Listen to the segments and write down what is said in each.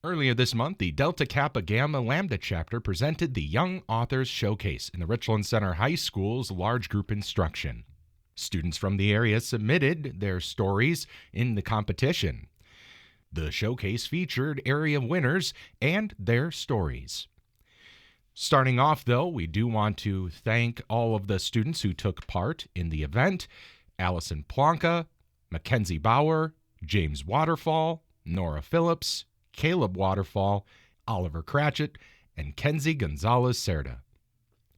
Earlier this month, the Delta Kappa Gamma Lambda chapter presented the Young Authors Showcase in the Richland Center High School's large group instruction. Students from the area submitted their stories in the competition. The showcase featured area winners and their stories. Starting off, though, we do want to thank all of the students who took part in the event: Allison Plonka, Mackenzie Bauer, James Waterfall, Nora Phillips, Caleb Waterfall, Oliver Cratchit, and Kenzie Gonzalez-Cerda.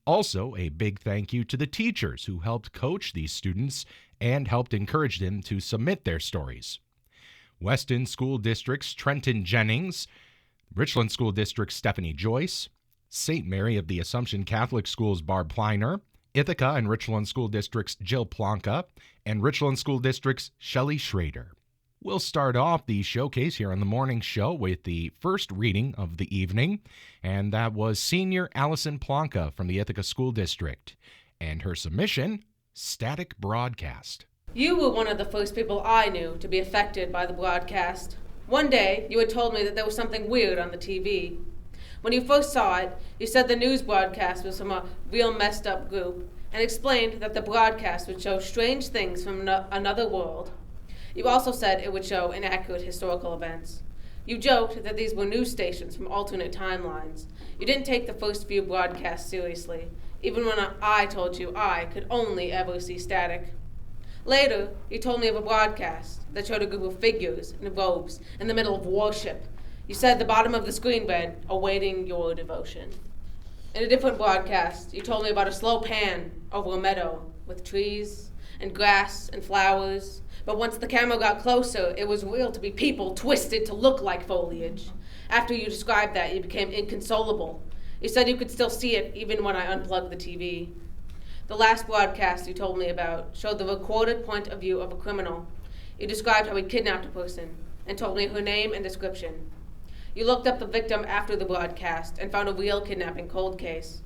Also, a big thank you to the teachers who helped coach these students and helped encourage them to submit their stories. Weston School District's Trenton Jennings, Richland School District's Stephanie Joyce, St. Mary of the Assumption Catholic School's Barb Pleiner, Ithaca and Richland School District's Jill Plonka, and Richland School District's Shelley Schrader. We'll start off the showcase here on the morning show with the first reading of the evening, and that was senior Allison Plonka from the Ithaca School District, and her submission, Static Broadcast. You were one of the first people I knew to be affected by the broadcast. One day, you had told me that there was something weird on the TV. When you first saw it, you said the news broadcast was from a real messed up group, and explained that the broadcast would show strange things from another world. You also said it would show inaccurate historical events. You joked that these were news stations from alternate timelines. You didn't take the first few broadcasts seriously, even when I told you I could only ever see static. Later, you told me of a broadcast that showed a group of figures in robes in the middle of worship. You said the bottom of the screen read, "Awaiting your devotion." In a different broadcast, you told me about a slow pan over a meadow with trees and grass and flowers. But once the camera got closer, it was real to be people twisted to look like foliage. After you described that, you became inconsolable. You said you could still see it even when I unplugged the TV. The last broadcast you told me about showed the recorded point of view of a criminal. You described how he kidnapped a person and told me her name and description. You looked up the victim after the broadcast and found a real kidnapping cold case.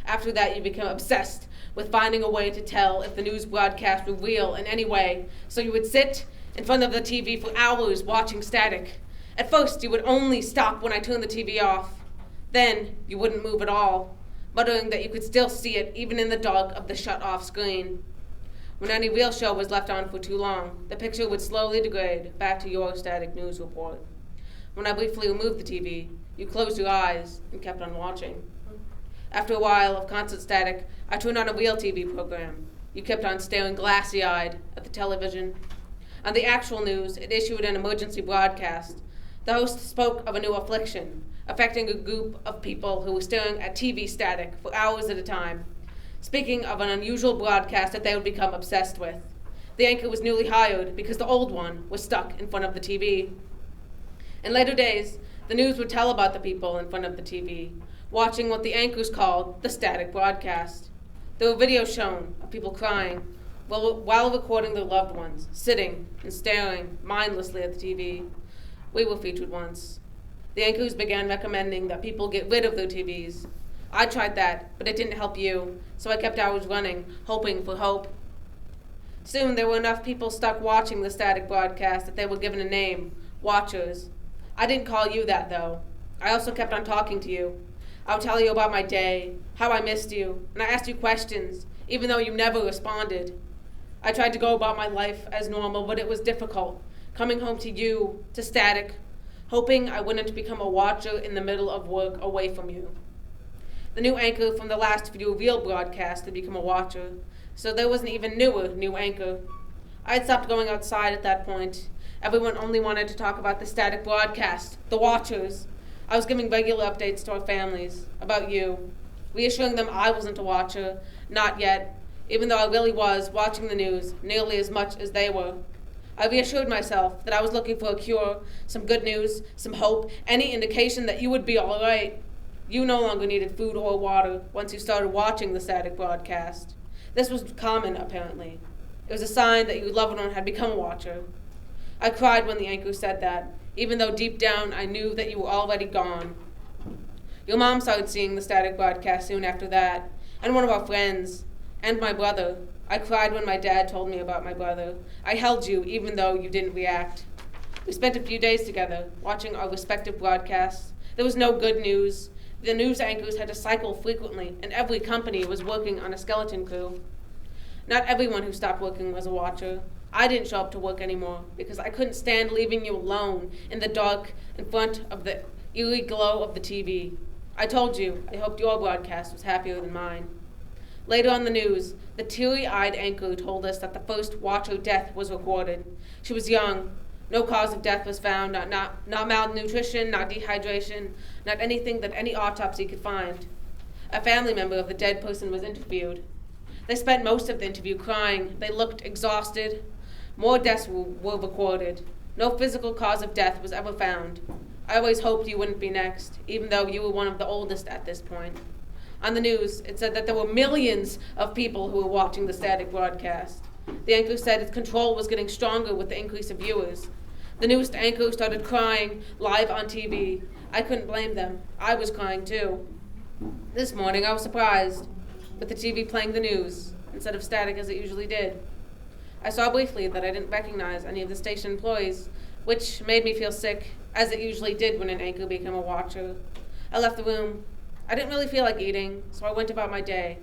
After that, you became obsessed with finding a way to tell if the news broadcast were real in any way, so you would sit in front of the TV for hours watching static. At first, you would only stop when I turned the TV off. Then, you wouldn't move at all, muttering that you could still see it even in the dark of the shut-off screen. When any real show was left on for too long, the picture would slowly degrade back to your static news report. When I briefly removed the TV, you closed your eyes and kept on watching. After a while of constant static, I turned on a real TV program. You kept on staring glassy-eyed at the television. On the actual news, it issued an emergency broadcast. The host spoke of a new affliction, affecting a group of people who were staring at TV static for hours at a time, speaking of an unusual broadcast that they would become obsessed with. The anchor was newly hired because the old one was stuck in front of the TV. In later days, the news would tell about the people in front of the TV, watching what the anchors called the static broadcast. There were videos shown of people crying while recording their loved ones, sitting and staring mindlessly at the TV. We were featured once. The anchors began recommending that people get rid of their TVs. I tried that, but it didn't help you, so I kept hours running, hoping for hope. Soon there were enough people stuck watching the static broadcast that they were given a name, watchers. I didn't call you that, though. I also kept on talking to you. I would tell you about my day, how I missed you, and I asked you questions, even though you never responded. I tried to go about my life as normal, but it was difficult, coming home to you, to static, hoping I wouldn't become a watcher in the middle of work away from you. The new anchor from the last few real broadcasts had become a watcher, so there was an even newer new anchor. I had stopped going outside at that point. Everyone only wanted to talk about the static broadcast, the watchers. I was giving regular updates to our families about you, reassuring them I wasn't a watcher, not yet, even though I really was watching the news nearly as much as they were. I reassured myself that I was looking for a cure, some good news, some hope, any indication that you would be all right. You no longer needed food or water once you started watching the static broadcast. This was common, apparently. It was a sign that your loved one had become a watcher. I cried when the anchor said that, even though deep down I knew that you were already gone. Your mom started seeing the static broadcast soon after that, and one of our friends, and my brother. I cried when my dad told me about my brother. I held you even though you didn't react. We spent a few days together, watching our respective broadcasts. There was no good news. The news anchors had to cycle frequently, and every company was working on a skeleton crew. Not everyone who stopped working was a watcher. I didn't show up to work anymore because I couldn't stand leaving you alone in the dark in front of the eerie glow of the TV. I told you I hoped your broadcast was happier than mine. Later on the news, the teary-eyed anchor told us that the first watcher death was recorded. She was young. No cause of death was found, not malnutrition, not dehydration, not anything that any autopsy could find. A family member of the dead person was interviewed. They spent most of the interview crying. They looked exhausted. More deaths were recorded. No physical cause of death was ever found. I always hoped you wouldn't be next, even though you were one of the oldest at this point. On the news, it said that there were millions of people who were watching the static broadcast. The anchor said its control was getting stronger with the increase of viewers. The newest anchor started crying live on TV. I couldn't blame them. I was crying too. This morning I was surprised with the TV playing the news instead of static as it usually did. I saw briefly that I didn't recognize any of the station employees, which made me feel sick, as it usually did when an anchor became a watcher. I left the room. I didn't really feel like eating, so I went about my day,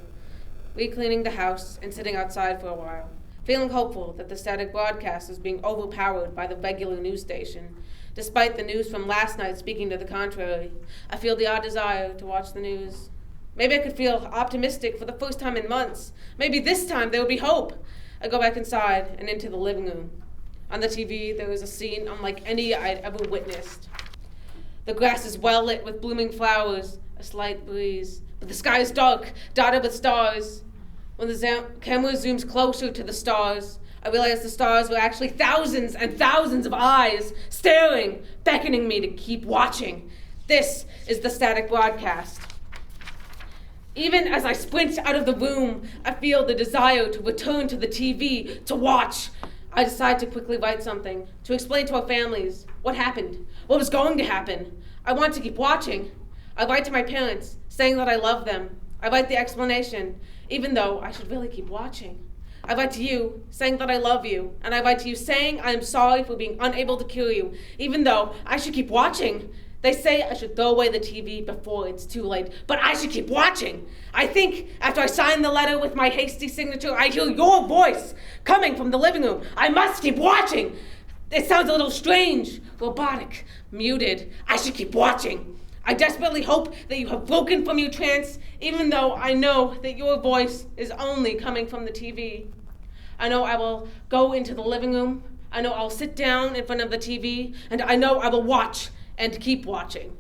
re-cleaning the house and sitting outside for a while, feeling hopeful that the static broadcast was being overpowered by the regular news station. Despite the news from last night speaking to the contrary, I feel the odd desire to watch the news. Maybe I could feel optimistic for the first time in months. Maybe this time there would be hope. I go back inside and into the living room. On the TV, there was a scene unlike any I'd ever witnessed. The grass is well lit with blooming flowers, a slight breeze, but the sky is dark, dotted with stars. When the camera zooms closer to the stars, I realized the stars were actually thousands and thousands of eyes staring, beckoning me to keep watching. This is the static broadcast. Even as I sprint out of the room, I feel the desire to return to the TV, to watch. I decide to quickly write something, to explain to our families what happened, what was going to happen. I want to keep watching. I write to my parents, saying that I love them. I write the explanation, even though I should really keep watching. I write to you, saying that I love you, and I write to you saying I am sorry for being unable to cure you, even though I should keep watching. They say I should throw away the TV before it's too late, but I should keep watching. I think after I sign the letter with my hasty signature, I hear your voice coming from the living room. I must keep watching. It sounds a little strange, robotic, muted. I should keep watching. I desperately hope that you have broken from your trance, even though I know that your voice is only coming from the TV. I know I will go into the living room. I know I'll sit down in front of the TV, and I know I will watch and keep watching.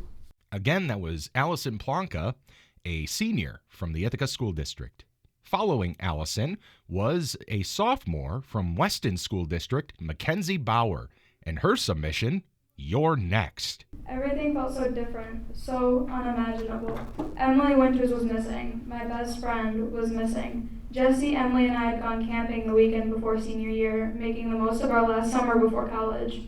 Again, that was Allison Plonka, a senior from the Ithaca School District. Following Allison was a sophomore from Weston School District, Mackenzie Bauer, and her submission, You're Next. Everything felt so different, so unimaginable. Emily Winters was missing. My best friend was missing. Jesse, Emily, and I had gone camping the weekend before senior year, making the most of our last summer before college.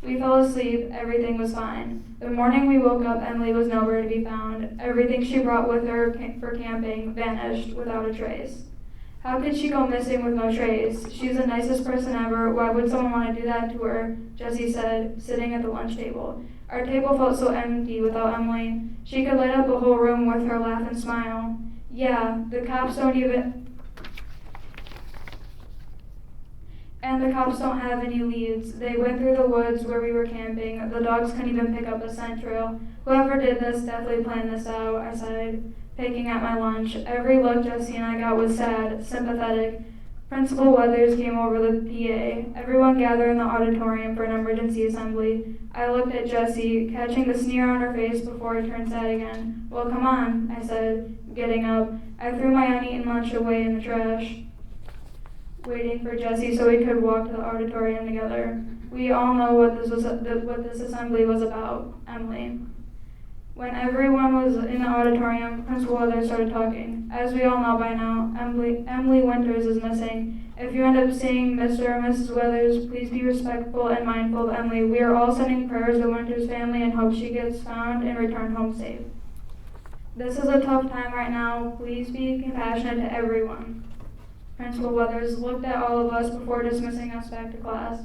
We fell asleep, everything was fine. The morning we woke up, Emily was nowhere to be found. Everything she brought with her for camping vanished without a trace. How could she go missing with no trace? She's the nicest person ever. Why would someone want to do that to her? Jesse said, sitting at the lunch table. Our table felt so empty without Emily. She could light up a whole room with her laugh and smile. Yeah, the cops don't have any leads. They went through the woods where we were camping. The dogs couldn't even pick up a scent trail. Whoever did this definitely planned this out, I sighed, picking at my lunch. Every look Jesse and I got was sad, sympathetic. Principal Weathers came over the PA. Everyone gathered in the auditorium for an emergency assembly. I looked at Jessie, catching the sneer on her face before it turned sad again. Well, come on, I said, getting up. I threw my uneaten lunch away in the trash, waiting for Jesse so we could walk to the auditorium together. We all know what this assembly was about, Emily. When everyone was in the auditorium, Principal Weathers started talking. As we all know by now, Emily Winters is missing. If you end up seeing Mr. or Mrs. Weathers, please be respectful and mindful of Emily. We are all sending prayers to Winters' family and hope she gets found and returned home safe. This is a tough time right now. Please be compassionate to everyone. Principal Weathers looked at all of us before dismissing us back to class.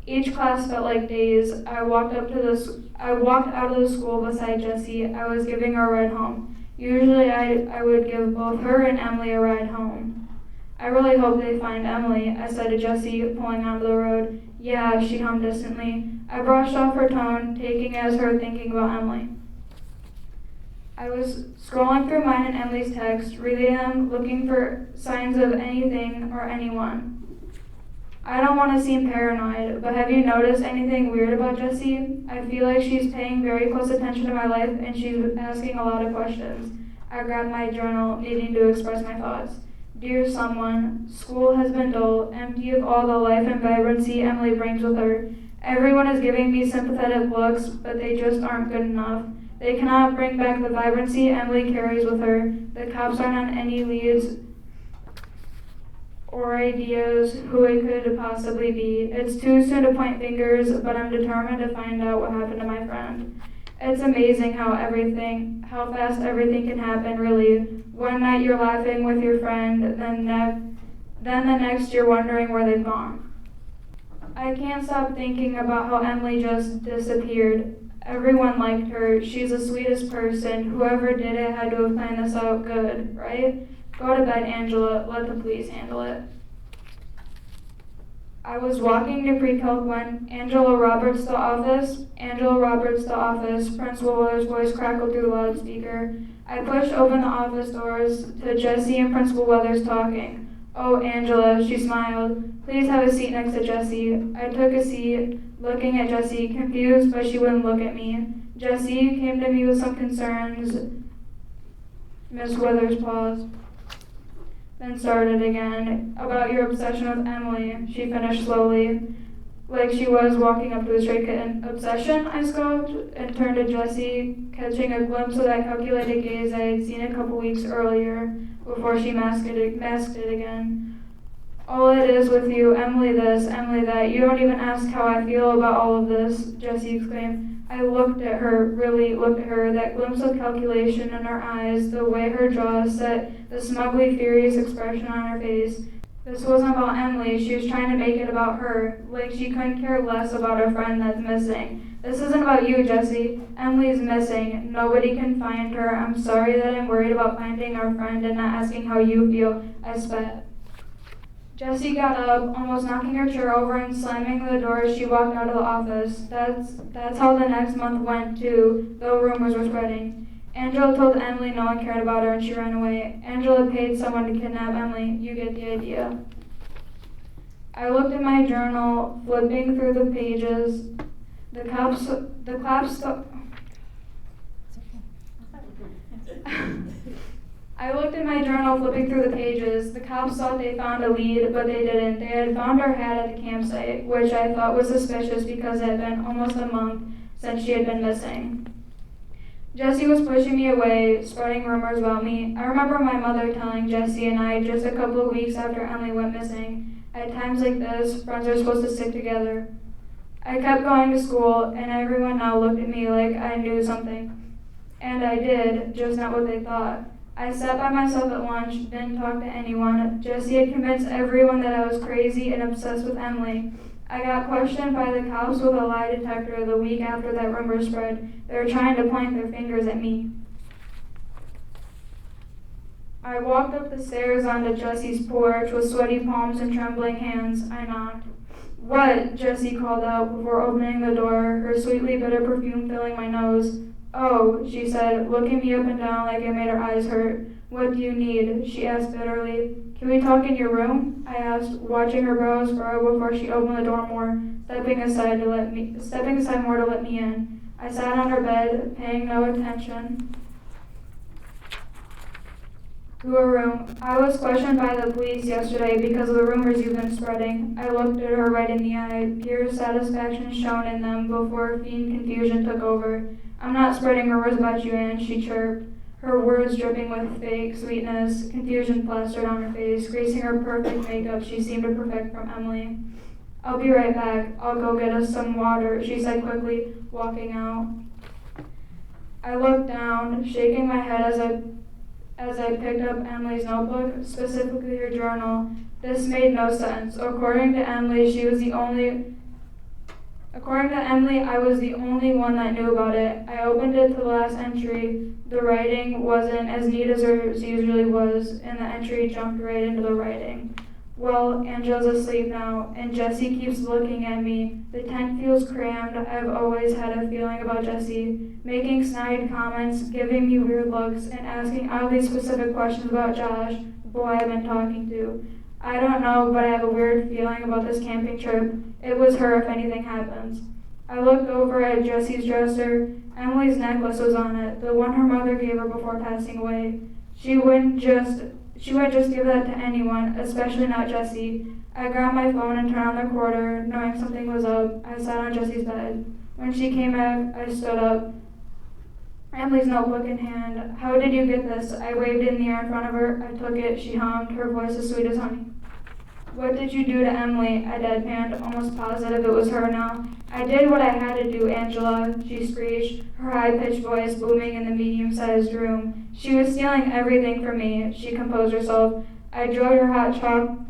Each class felt like days. I walked out of the school beside Jessie. I was giving her a ride home. Usually I would give both her and Emily a ride home. I really hope they find Emily, I said to Jessie, pulling onto the road. Yeah, she hummed distantly. I brushed off her tone, taking it as her thinking about Emily. I was scrolling through mine and Emily's texts, reading them, looking for signs of anything or anyone. I don't want to seem paranoid, but have you noticed anything weird about Jessie? I feel like she's paying very close attention to my life and she's asking a lot of questions. I grabbed my journal, needing to express my thoughts. Dear someone, school has been dull, empty of all the life and vibrancy Emily brings with her. Everyone is giving me sympathetic looks, but they just aren't good enough. They cannot bring back the vibrancy Emily carries with her. The cops aren't on any leads or ideas who it could possibly be. It's too soon to point fingers, but I'm determined to find out what happened to my friend. It's amazing how fast everything can happen, really. One night you're laughing with your friend, then the next you're wondering where they've gone. I can't stop thinking about how Emily just disappeared. Everyone liked her. She's the sweetest person. Whoever did it had to have planned this out good, right? Go to bed, Angela. Let the police handle it. I was walking to pre-calc when Angela Roberts, the office, Principal Willer's voice crackled through the loudspeaker. I pushed open the office doors to Jessie and Principal Weathers talking. Oh, Angela, she smiled. Please have a seat next to Jessie. I took a seat, looking at Jessie, confused, but she wouldn't look at me. Jessie came to me with some concerns. Miss Withers paused, then started again. About your obsession with Emily, she finished slowly, like she was walking up to a stray kitten. Obsession? I scoffed, and turned to Jessie, catching a glimpse of that calculated gaze I had seen a couple weeks earlier, before she masked it again. All it is with you, Emily this, Emily that. You don't even ask how I feel about all of this, Jessie exclaimed. I looked at her, really looked at her, that glimpse of calculation in her eyes, the way her jaw set, the smugly furious expression on her face. This wasn't about Emily, she was trying to make it about her, like she couldn't care less about a friend that's missing. This isn't about you, Jessie. Emily's missing. Nobody can find her. I'm sorry that I'm worried about finding our friend and not asking how you feel, I spat. Jessie got up, almost knocking her chair over and slamming the door as she walked out of the office. That's how the next month went, too, though rumors were spreading. Angela told Emily no one cared about her and she ran away. Angela paid someone to kidnap Emily. You get the idea. I looked at my journal, flipping through the pages. The cops I looked at my journal, flipping through the pages. The cops thought they found a lead, but they didn't. They had found her hat at the campsite, which I thought was suspicious because it had been almost a month since she had been missing. Jessie was pushing me away, spreading rumors about me. I remember my mother telling Jessie and I just a couple of weeks after Emily went missing. At times like this, friends are supposed to stick together. I kept going to school, and everyone now looked at me like I knew something. And I did, just not what they thought. I sat by myself at lunch, didn't talk to anyone. Jessie had convinced everyone that I was crazy and obsessed with Emily. I got questioned by the cops with a lie detector the week after that rumor spread. They were trying to point their fingers at me. I walked up the stairs onto Jessie's porch with sweaty palms and trembling hands. I knocked. What? Jessie called out before opening the door, her sweetly bitter perfume filling my nose. Oh, she said, looking me up and down like it made her eyes hurt. What do you need? She asked bitterly. Can we talk in your room? I asked, watching her brows furrow before she opened the door more, stepping aside more to let me in. I sat on her bed, paying no attention to her room. I was questioned by the police yesterday because of the rumors you've been spreading. I looked at her right in the eye, pure satisfaction shone in them before fiend confusion took over. I'm not spreading rumors about you, Anne, she chirped, her words dripping with fake sweetness. Confusion plastered on her face, creasing her perfect makeup she seemed to perfect from Emily. I'll be right back. I'll go get us some water, she said quickly, walking out. I looked down, shaking my head as I picked up Emily's notebook, specifically her journal. This made no sense. According to Emily, she was the only According to Emily, I was the only one that knew about it. I opened it to the last entry. The writing wasn't as neat as hers usually was, and the entry jumped right into the writing. Well, Angela's asleep now, and Jessie keeps looking at me. The tent feels crammed. I've always had a feeling about Jessie, making snide comments, giving me weird looks, and asking oddly specific questions about Josh, the boy I've been talking to. I don't know, but I have a weird feeling about this camping trip. It was her if anything happens. I looked over at Jessie's dresser. Emily's necklace was on it, the one her mother gave her before passing away. She wouldn't just give that to anyone, especially not Jessie. I grabbed my phone and turned on the recorder, knowing something was up. I sat on Jessie's bed. When she came back, I stood up, Emily's notebook in hand. How did you get this? I waved it in the air in front of her. I took it. She hummed, her voice as sweet as honey. What did you do to Emily? I deadpanned, almost positive it was her now. I did what I had to do, Angela, she screeched, her high-pitched voice booming in the medium-sized room. She was stealing everything from me. She composed herself. I drugged her hot chocolate,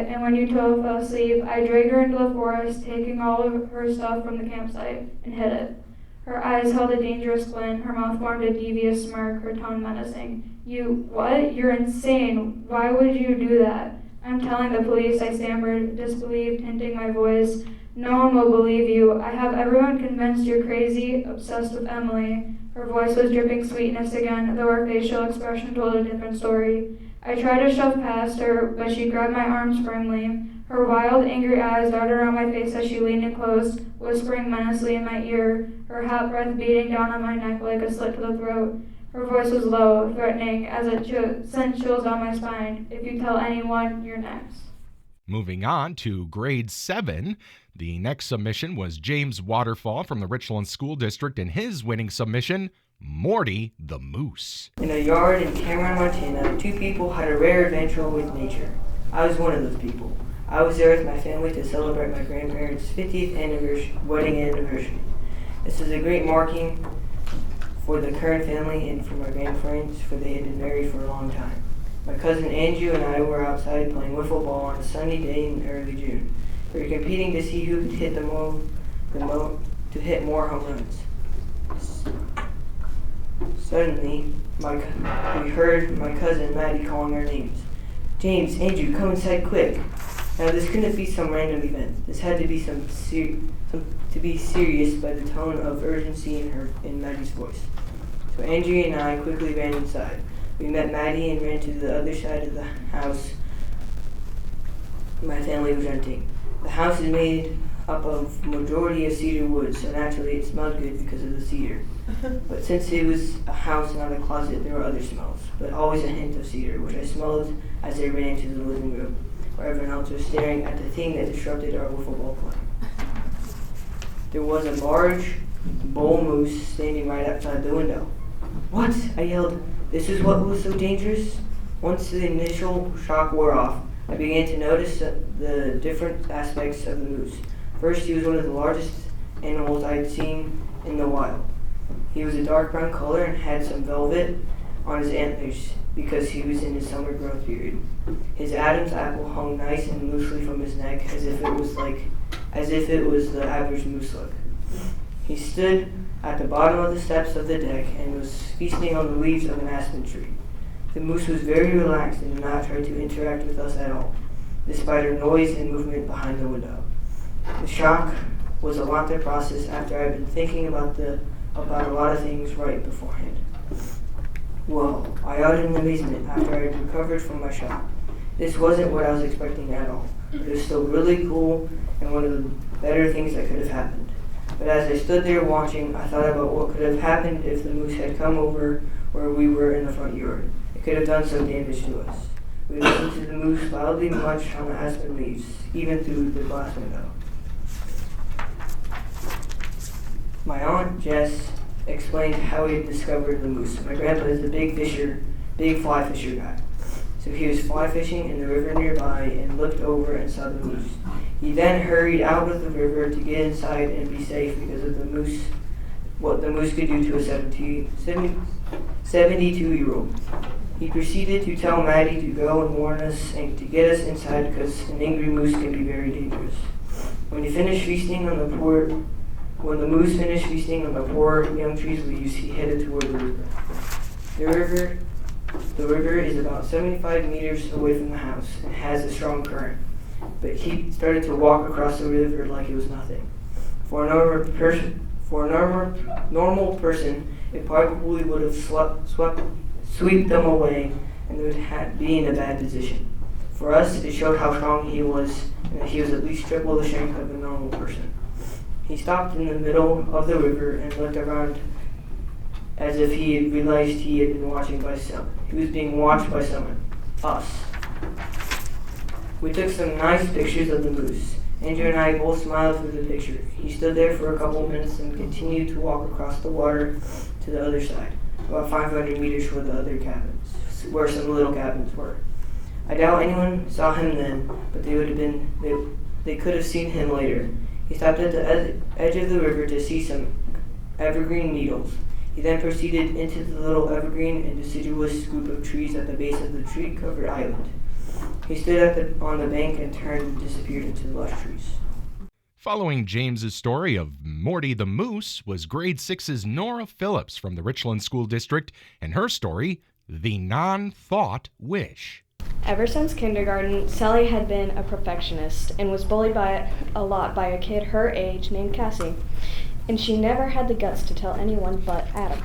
and when you two fell asleep, I dragged her into the forest, taking all of her stuff from the campsite, and hid it. Her eyes held a dangerous glint, her mouth formed a devious smirk, her tone menacing. You, what? You're insane. Why would you do that? I'm telling the police, I stammered, disbelief tinting my voice. No one will believe you. I have everyone convinced you're crazy, obsessed with Emily. Her voice was dripping sweetness again, though her facial expression told a different story. I tried to shove past her, but she grabbed my arms firmly. Her wild, angry eyes darted around my face as she leaned in close, whispering menacingly in my ear, her hot breath beating down on my neck like a slit to the throat. Her voice was low, threatening, as it sent chills down my spine. If you tell anyone, you're next. Moving on to grade 7, the next submission was James Waterfall from the Richland School District, and his winning submission, Morty the Moose. In a yard in Cameron, Montana, 2 people had a rare adventure with nature. I was one of those people. I was there with my family to celebrate my grandparents' 50th wedding anniversary. This was a great marking for the current family and for my grandparents, for they had been married for a long time. My cousin Andrew and I were outside playing wiffle ball on a sunny day in early June. We were competing to see who could hit to hit more home runs. Suddenly, we heard my cousin Maddie calling our names. James, Andrew, come inside quick. Now this couldn't be some random event. This had to be to be serious by the tone of urgency in Maddie's voice. So Andrew and I quickly ran inside. We met Maddie and ran to the other side of the house my family was renting. The house is made up of majority of cedar wood, so naturally it smelled good because of the cedar. But since it was a house, not a closet, there were other smells, but always a hint of cedar, which I smelled as I ran into the living room, where everyone else was staring at the thing that disrupted our wiffle ball play. There was a large bull moose standing right outside the window. What? I yelled. This is what was so dangerous? Once the initial shock wore off, I began to notice the different aspects of the moose. First, he was one of the largest animals I had seen in the wild. He was a dark brown color and had some velvet on his antlers because he was in his summer growth period. His Adam's apple hung nice and loosely from his neck as if it was the average moose look. He stood at the bottom of the steps of the deck and was feasting on the leaves of an aspen tree. The moose was very relaxed and did not try to interact with us at all, despite our noise and movement behind the window. The shock was a lot to process after I had been thinking about a lot of things right beforehand. Whoa, I uttered in amazement after I had recovered from my shock. This wasn't what I was expecting at all, but it was still really cool and one of the better things that could have happened. But as I stood there watching, I thought about what could have happened if the moose had come over where we were in the front yard. It could have done some damage to us. We listened to the moose loudly munch on the aspen leaves, even through the glass window. My Aunt Jess explained how he had discovered the moose. My grandpa is a big fly fisher guy. So he was fly fishing in the river nearby and looked over and saw the moose. He then hurried out of the river to get inside and be safe because of what the moose could do to a 72-year-old. He proceeded to tell Maddie to go and warn us and to get us inside because an angry moose can be very dangerous. When the moose finished feasting on the poor young trees leaves, he headed toward the river. The river is about 75 meters away from the house and has a strong current, but he started to walk across the river like it was nothing. For a normal person, it probably would have swept them away and would be in a bad position. For us, it showed how strong he was and that he was at least triple the strength of a normal person. He stopped in the middle of the river and looked around as if he had realized he was being watched by someone, us. We took some nice pictures of the moose. Andrew and I both smiled through the picture. He stood there for a couple minutes and continued to walk across the water to the other side, about 500 meters from the other cabins, where some little cabins were. I doubt anyone saw him then, but they could have seen him later. He stopped at the edge of the river to see some evergreen needles. He then proceeded into the little evergreen and deciduous group of trees at the base of the tree-covered island. He stood on the bank and turned and disappeared into the lush trees. Following James's story of Morty the Moose was grade 6's Nora Phillips from the Richland School District and her story, The Non-Thought Wish. Ever since kindergarten, Sally had been a perfectionist and was bullied a lot by a kid her age named Cassie. And she never had the guts to tell anyone but Adam.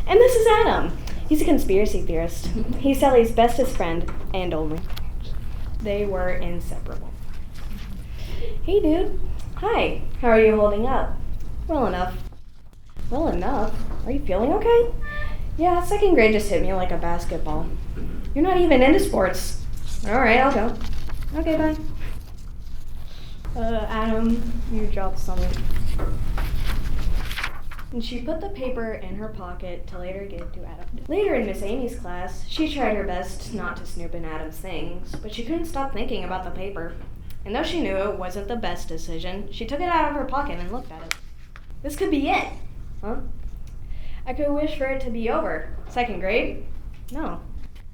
And this is Adam. He's a conspiracy theorist. He's Sally's bestest friend, and only. They were inseparable. Hey, dude. Hi. How are you holding up? Well enough. Well enough? Are you feeling okay? Yeah, second grade just hit me like a basketball. You're not even into sports. All right, I'll go. Okay, bye. Adam, you dropped something. And she put the paper in her pocket to later give to Adam. Later in Miss Amy's class, she tried her best not to snoop in Adam's things, but she couldn't stop thinking about the paper. And though she knew it wasn't the best decision, she took it out of her pocket and looked at it. This could be it. Huh? I could wish for it to be over. Second grade? No.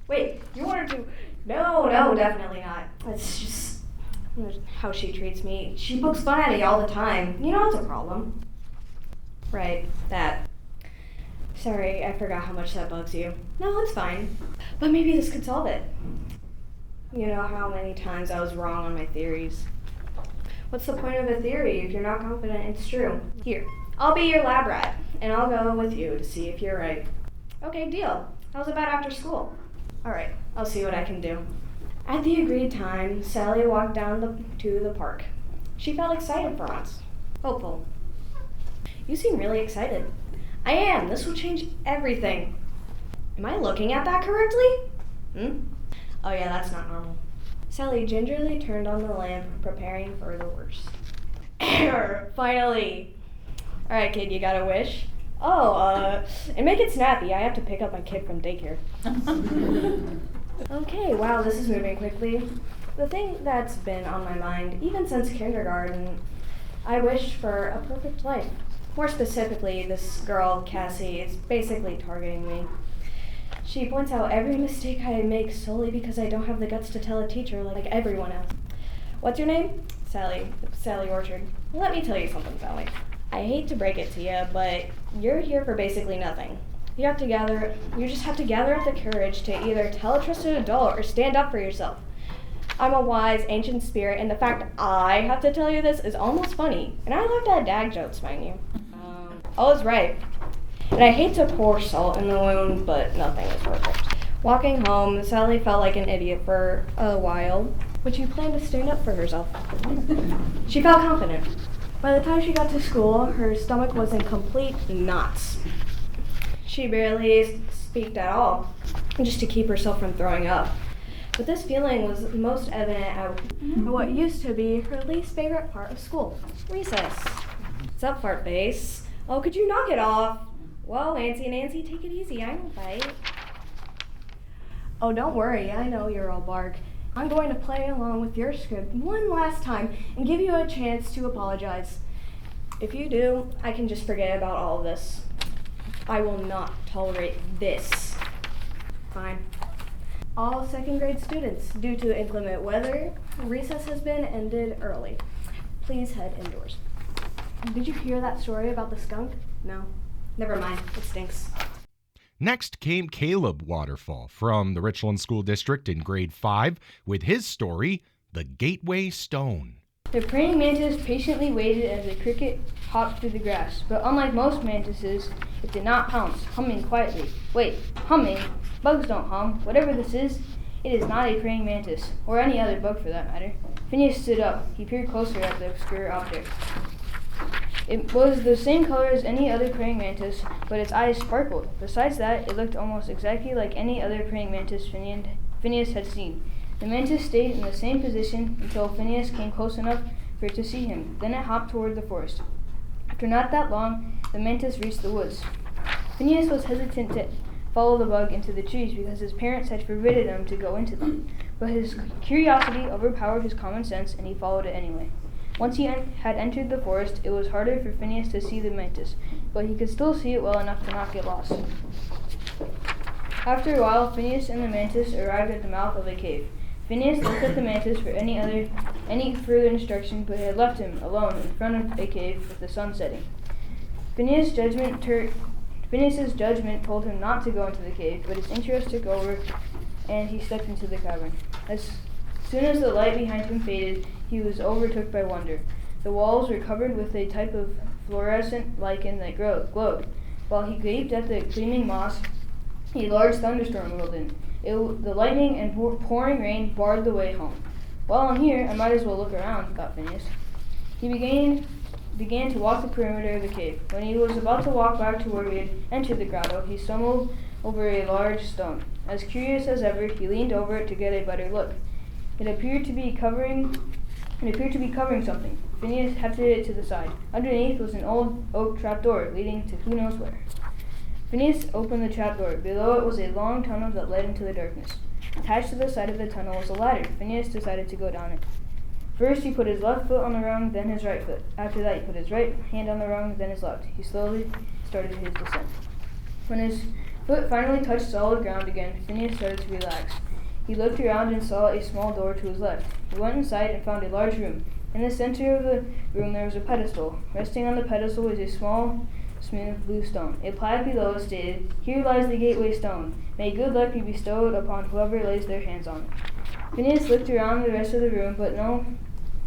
Wait, you wanted to... No, definitely not. That's just how she treats me. She pokes fun at me all the time. You know it's a problem. Right, that. Sorry, I forgot how much that bugs you. No, it's fine. But maybe this could solve it. You know how many times I was wrong on my theories. What's the point of a theory if you're not confident it's true? Here, I'll be your lab rat, and I'll go with you to see if you're right. Okay, deal. How's about after school? Alright, I'll see what I can do. At the agreed time, Sally walked down to the park. She felt excited for once. Hopeful. You seem really excited. I am. This will change everything. Am I looking at that correctly? Oh yeah, that's not normal. Sally gingerly turned on the lamp, preparing for the worst. Finally. Alright, kid, you got a wish? And make it snappy. I have to pick up my kid from daycare. Okay, wow, this is moving quickly. The thing that's been on my mind, even since kindergarten, I wished for a perfect life. More specifically, this girl, Cassie, is basically targeting me. She points out every mistake I make solely because I don't have the guts to tell a teacher like everyone else. What's your name? Sally Orchard. Let me tell you something, Sally. I hate to break it to you, but you're here for basically nothing. You just have to gather up the courage to either tell a trusted adult or stand up for yourself. I'm a wise, ancient spirit, and the fact I have to tell you this is almost funny. And I laughed at dad jokes, mind you. I was right. And I hate to pour salt in the wound, but nothing is perfect. Walking home, Sally felt like an idiot for a while, but she planned to stand up for herself. She felt confident. By the time she got to school, her stomach was in complete knots. She barely speaked at all, just to keep herself from throwing up. But this feeling was most evident at what used to be her least favorite part of school, recess. What's up, fart face? Oh, could you knock it off? Whoa, Nancy, take it easy. I won't bite. Oh, don't worry. I know you're all bark. I'm going to play along with your script one last time and give you a chance to apologize. If you do, I can just forget about all of this. I will not tolerate this. Fine. All second grade students, due to inclement weather, recess has been ended early. Please head indoors. Did you hear that story about the skunk? No. Never mind. It stinks. Next came Caleb Waterfall from the Richland School District in grade 5 with his story, The Gateway Stone. The praying mantis patiently waited as a cricket hopped through the grass, but unlike most mantises, it did not pounce, humming quietly. Wait, humming? Bugs don't hum. Whatever this is, it is not a praying mantis, or any other bug for that matter. Phineas stood up. He peered closer at the obscure object. It was the same color as any other praying mantis, but its eyes sparkled. Besides that, it looked almost exactly like any other praying mantis Phineas had seen. The mantis stayed in the same position until Phineas came close enough for it to see him. Then it hopped toward the forest. After not that long, the mantis reached the woods. Phineas was hesitant to follow the bug into the trees because his parents had forbidden him to go into them. But his curiosity overpowered his common sense, and he followed it anyway. Once he had entered the forest, it was harder for Phineas to see the mantis, but he could still see it well enough to not get lost. After a while, Phineas and the mantis arrived at the mouth of a cave. Phineas looked at the mantis for any further instruction, but had left him alone in front of a cave with the sun setting. Phineas's judgment told him not to go into the cave, but his interest took over, and he stepped into the cavern. As soon as the light behind him faded, he was overtook by wonder. The walls were covered with a type of fluorescent lichen that glowed. While he gaped at the gleaming moss, a large thunderstorm rolled in. The lightning and pouring rain barred the way home. While I'm here, I might as well look around, thought Phineas. He began to walk the perimeter of the cave. When he was about to walk back to where he had entered the grotto, he stumbled over a large stone. As curious as ever, he leaned over it to get a better look. It appeared to be covering something. Phineas hefted it to the side. Underneath was an old oak trapdoor leading to who knows where. Phineas opened the trapdoor. Below it was a long tunnel that led into the darkness. Attached to the side of the tunnel was a ladder. Phineas decided to go down it. First, he put his left foot on the rung, then his right foot. After that, he put his right hand on the rung, then his left. He slowly started his descent. When his foot finally touched solid ground again, Phineas started to relax. He looked around and saw a small door to his left. He went inside and found a large room. In the center of the room there was a pedestal. Resting on the pedestal was a small, smooth blue stone. A plaque below stated, "Here lies the gateway stone. May good luck be bestowed upon whoever lays their hands on it." Phineas looked around the rest of the room, but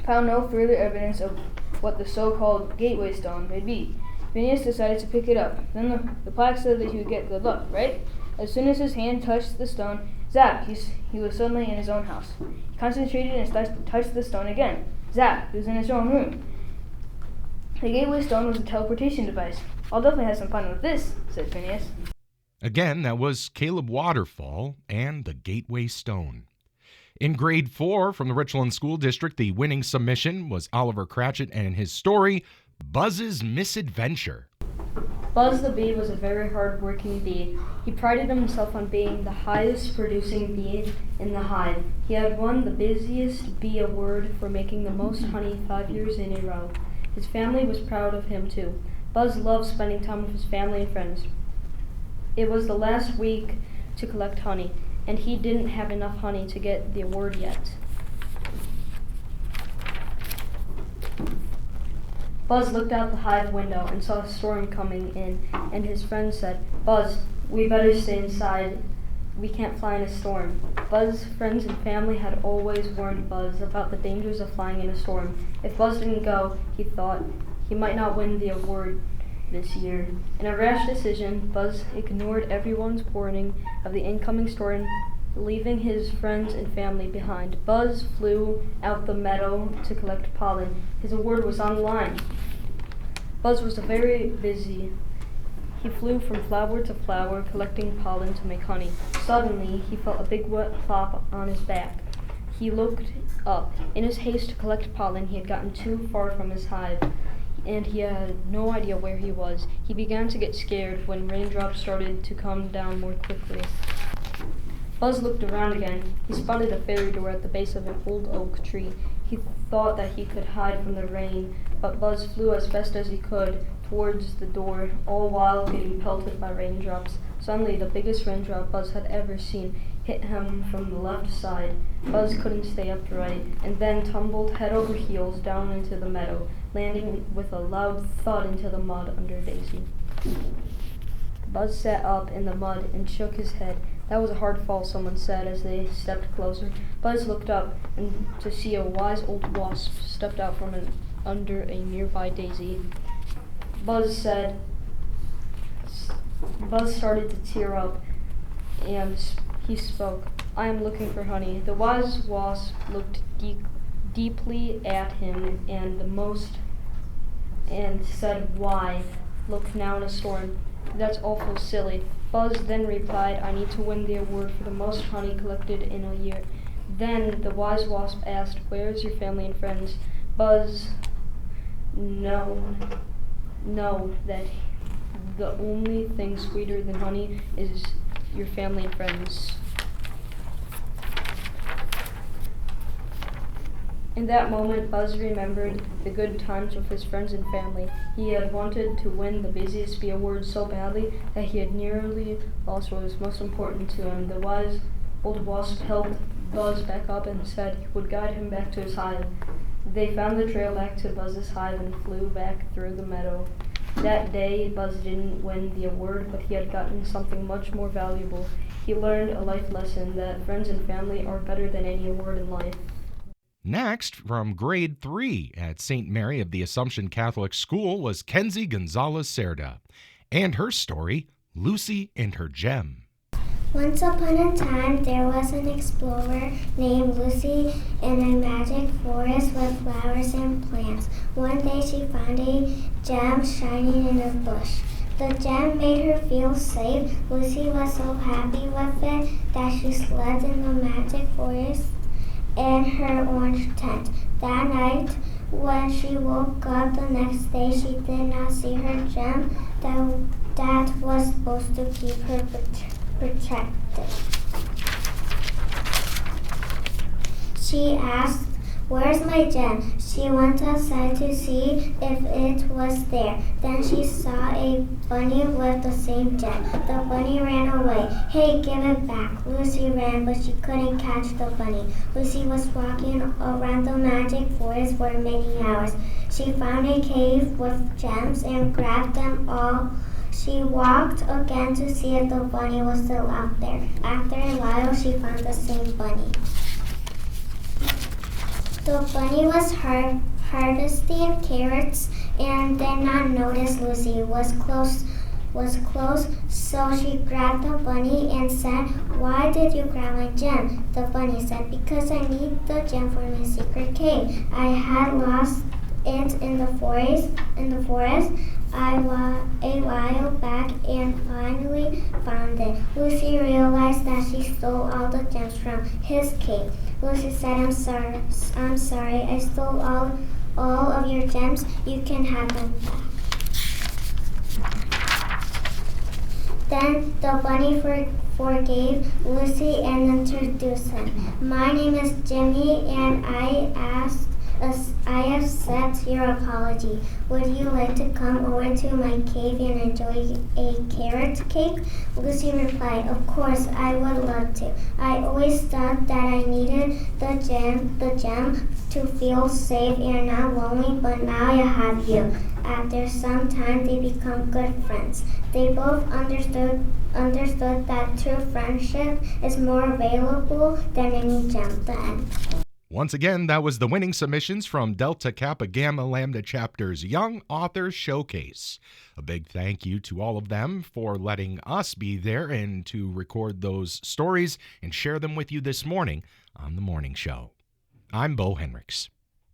found no further evidence of what the so-called gateway stone may be. Phineas decided to pick it up. Then the plaque said that he would get good luck, right? As soon as his hand touched the stone, zap, he was suddenly in his own house. He concentrated and touched the stone again. Zap, he was in his own room. The gateway stone was a teleportation device. "I'll definitely have some fun with this," said Phineas. Again, that was Caleb Waterfall and the Gateway Stone. In grade 4 from the Richland School District, the winning submission was Oliver Cratchit and his story, Buzz's Misadventure. Buzz the bee was a very hard-working bee. He prided himself on being the highest producing bee in the hive. He had won the busiest bee award for making the most honey 5 years in a row. His family was proud of him too. Buzz loved spending time with his family and friends. It was the last week to collect honey, and he didn't have enough honey to get the award yet. Buzz looked out the hive window and saw a storm coming in, and his friend said, "Buzz, we better stay inside. We can't fly in a storm." Buzz's friends and family had always warned Buzz about the dangers of flying in a storm. If Buzz didn't go, he thought, he might not win the award this year. In a rash decision, Buzz ignored everyone's warning of the incoming storm, leaving his friends and family behind. Buzz flew out the meadow to collect pollen. His award was on the line. Buzz was very busy. He flew from flower to flower, collecting pollen to make honey. Suddenly, he felt a big wet plop on his back. He looked up. In his haste to collect pollen, he had gotten too far from his hive, and he had no idea where he was. He began to get scared when raindrops started to come down more quickly. Buzz looked around again. He spotted a fairy door at the base of an old oak tree. He thought that he could hide from the rain, but Buzz flew as best as he could towards the door, all while getting pelted by raindrops. Suddenly, the biggest raindrop Buzz had ever seen hit him from the left side. Buzz couldn't stay upright and then tumbled head over heels down into the meadow, landing with a loud thud into the mud under Daisy. Buzz sat up in the mud and shook his head. That was a hard fall, someone said as they stepped closer. Buzz looked up and to see a wise old wasp stepped out from under a nearby daisy. Buzz started to tear up, and he spoke. "I am looking for honey." The wise wasp looked deeply at him and said, "Why? Look now in a storm. That's awful silly." Buzz then replied, "I need to win the award for the most honey collected in a year." Then the wise wasp asked, "Where is your family and friends?" Buzz know that the only thing sweeter than honey is your family and friends. In that moment, Buzz remembered the good times with his friends and family. He had wanted to win the busiest bee award so badly that he had nearly lost what was most important to him. The wise old wasp helped Buzz back up and said he would guide him back to his hive. They found the trail back to Buzz's hive and flew back through the meadow. That day, Buzz didn't win the award, but he had gotten something much more valuable. He learned a life lesson that friends and family are better than any award in life. Next, from grade 3 at St. Mary of the Assumption Catholic School was Kenzie Gonzalez Cerda, and her story, Lucy and Her Gem. Once upon a time, there was an explorer named Lucy in a magic forest with flowers and plants. One day she found a gem shining in a bush. The gem made her feel safe. Lucy was so happy with it that she slept in the magic forest in her orange tent. That night, when she woke up the next day, she did not see her gem that was supposed to keep her protected. She asked, "Where's my gem?" She went outside to see if it was there. Then she saw a bunny with the same gem. The bunny ran away. "Hey, give it back." Lucy ran, but she couldn't catch the bunny. Lucy was walking around the magic forest for many hours. She found a cave with gems and grabbed them all. She walked again to see if the bunny was still out there. After a while, she found the same bunny. The bunny was harvesting carrots and did not notice Lucy was close, so she grabbed the bunny and said, "Why did you grab my gem?" The bunny said, "Because I need the gem for my secret cave. I had lost it in the forest a while back and finally found it." Lucy realized that she stole all the gems from his cave. Lucy said, I'm sorry, I stole all of your gems. You can have them back." Then the bunny forgave Lucy and introduced him. "My name is Jimmy, and I accept your apology. Would you like to come over to my cave and enjoy a carrot cake?" Lucy replied, "Of course, I would love to. I always thought that I needed the gem to feel safe and not lonely, but now I have you." After some time, they become good friends. They both understood that true friendship is more valuable than any gem. The end. Once again, that was the winning submissions from Delta Kappa Gamma Lambda Chapter's Young Authors Showcase. A big thank you to all of them for letting us be there and to record those stories and share them with you this morning on The Morning Show. I'm Bo Henricks.